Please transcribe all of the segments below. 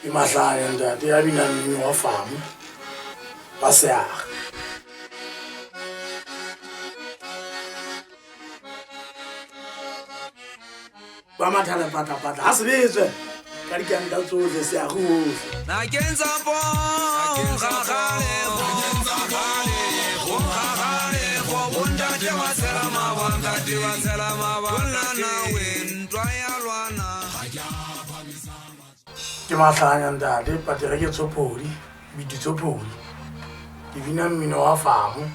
Imahlaya ntate ya bina mmino wa famu wa Seaga. Ba mathale patapata ha se betswe ka dikanta tsohle Seaga hohle. Na kenza po khale go bunda je wa sela mabanga di wa sela mabanga na wentwa ya lwana. Ke mahlanya ntate patela ke tsopodi bidi tsopodi ke bina mmino wa famu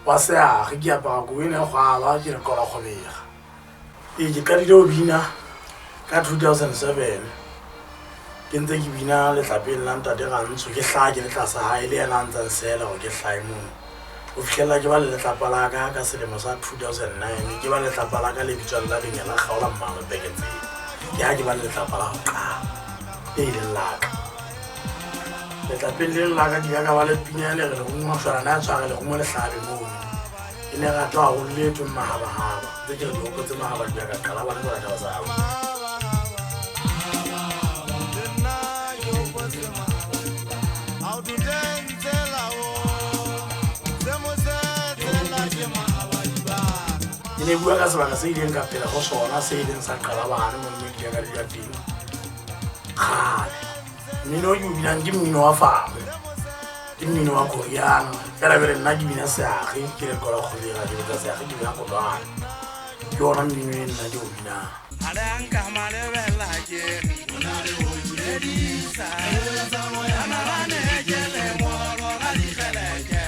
wa Seaga ke apara go ena gwa ke re kola kgobega ke qadile ho bina ka 2007 ke ntse ke bina le tlapeng la ntate Gantsho ke hlake le tlasa hae le yena ntse nsela go ke hlae mo o fihlella ke ba le tlapa la ka selemo sa 2009 ke ba le tlapa la ka le bitswang la Lenyala Kgaola Mmama Beketse ya ke ba le tlapa la ho qala le laka le tlapeng le laka di ka ba le pinya le re go ngwafana na tshwara le go mo le hlabe mo ine ga twa go le twe mahaba haba tse ke go tse mahaba di ka qala ba le ba ka sa ine bua ka sebaka se ileng ka pela go sona se ileng sa qala bana mo media ka dia teng khale mmino yo bina ke mmino wa famu ke mmino wa Koreana fela bere nna ke bina Seaga ke re kola go dira ke tsa Seaga ke bina go lwana ke ona mmino e nna ke o bina Adanka malebela ke ona le ho jedisa ana bane jele moro ga di kheleke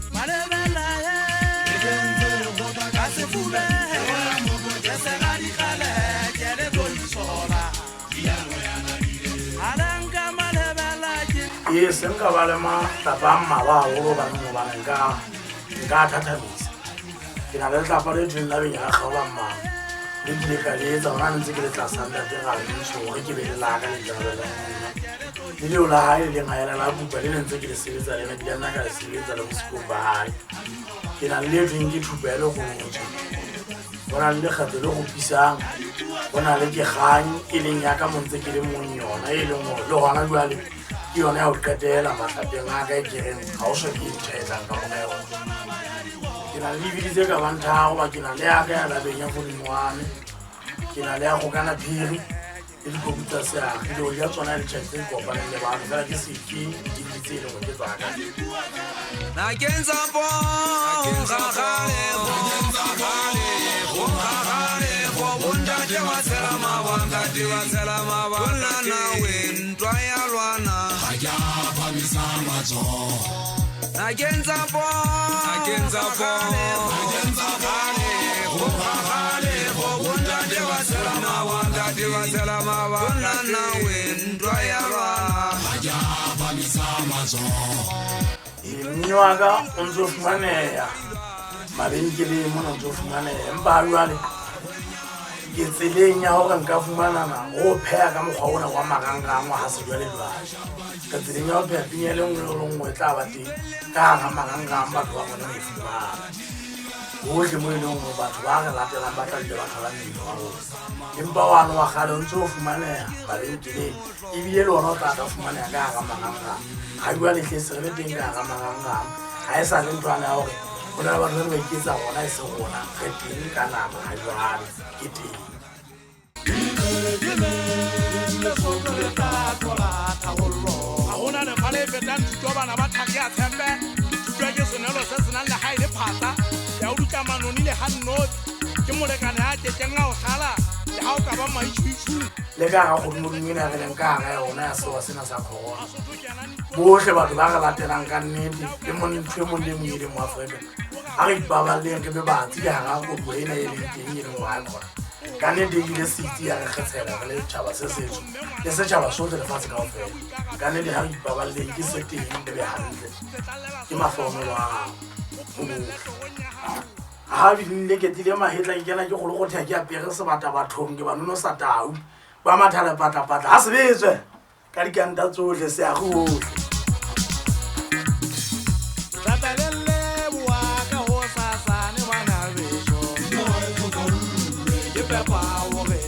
malebela ye ka se fule ya se ga di kheleke le go isola adanka malebela ke ye senga ba le ma tapa mma ba go ba no ba nka thathamisa ke na le tapa le tla be ya Kgaola Mmama le dile ka le tsa rana ntse ke le tla sanda te ga le so re ke be le la ka le jalo la le le ola hae le ngaela la buka le ntse ke le sebetsa le ke nna ka le sebetsa le bosigo ba hae ke na le teng ke thupelo go ntse bona le khatse le go pisang bona le ke gang e leng ya ka montse ke le monyona e leng go le gona jwale ke yona ya o qetela matlapeng a ka e kereng ga o so ke nthetsa ka go meo ke na le biditse ka banthago ba ke na le ya ka ya labeng ya Modimoane ke na le ya go kana phiri le dikoputsa Seaga ke lo ya tsona le tshetse kopaneng le batho fela ke seke di ditse le go ke tsaka na kenza po khale go bunda je wa sela mabanga di wa sela mabanga na wentwa ya lwana ga phamisa matso na kenza po go bunda je wa sela mabanga di wa sela mabanga na wentwa ya lwana ga phamisa matso mmino wa ka o ntse o fumaneha mabenkeleng mona o ntse o fumaneha empa jwale ke tseleng ya hore nka fumanana go pheha ka mokgwa ona wa marangrang wa ha se jwale jwale ka tseleng ya ho pheha pinya le nngwe tla ba teng ka hara marangrang batho ba bona e fumana hohle mo e leng hore batho ba re latelang ba tla le batho ba mmino wa rona empa wane wa kgale o ntse o fumaneha mabenkeleng ebile le ona o tla fumaneha ka hara marangrang ga jwale tlese re le teng ka hara marangrang ga e sa le ntwana ya hore go na le batho ba ba iketsa gona e se gona re teng ka nako ga jwale ke teng ga gona lekga le fetang thuto bana ba tlhake ya tshepe thuto ke senelo se senang le gae le phata ya o duka manoni le ga nnotsi ke molekane ya tekeng a o sala le ga o ka ba maitšhuitšhu le ka ga godimodimo ena re leng ka gara ya ona ya sewa sena sa corona botlhe batho ba re latelang ka nnete le montho e mong le mong e leng mo Aforika a re ipaballeng re be batsi ka gara koduwa ena e leng teng e leng wa kgona ka nnete ebile setsi ya re kgethela re le setšhaba se setso le setšhaba sotlhe lefatshe kao fela ka nnete ga re ipaballeng ke se teng le be gantle ke matlhokomelo a gago ha binile ke tile mahetla ke kena ke go le go thea ke apere sebata bathong ke ba nono sa tau ba mathale patapata ha se betswe ka dikanta tsohle Seaga hohle fepa gore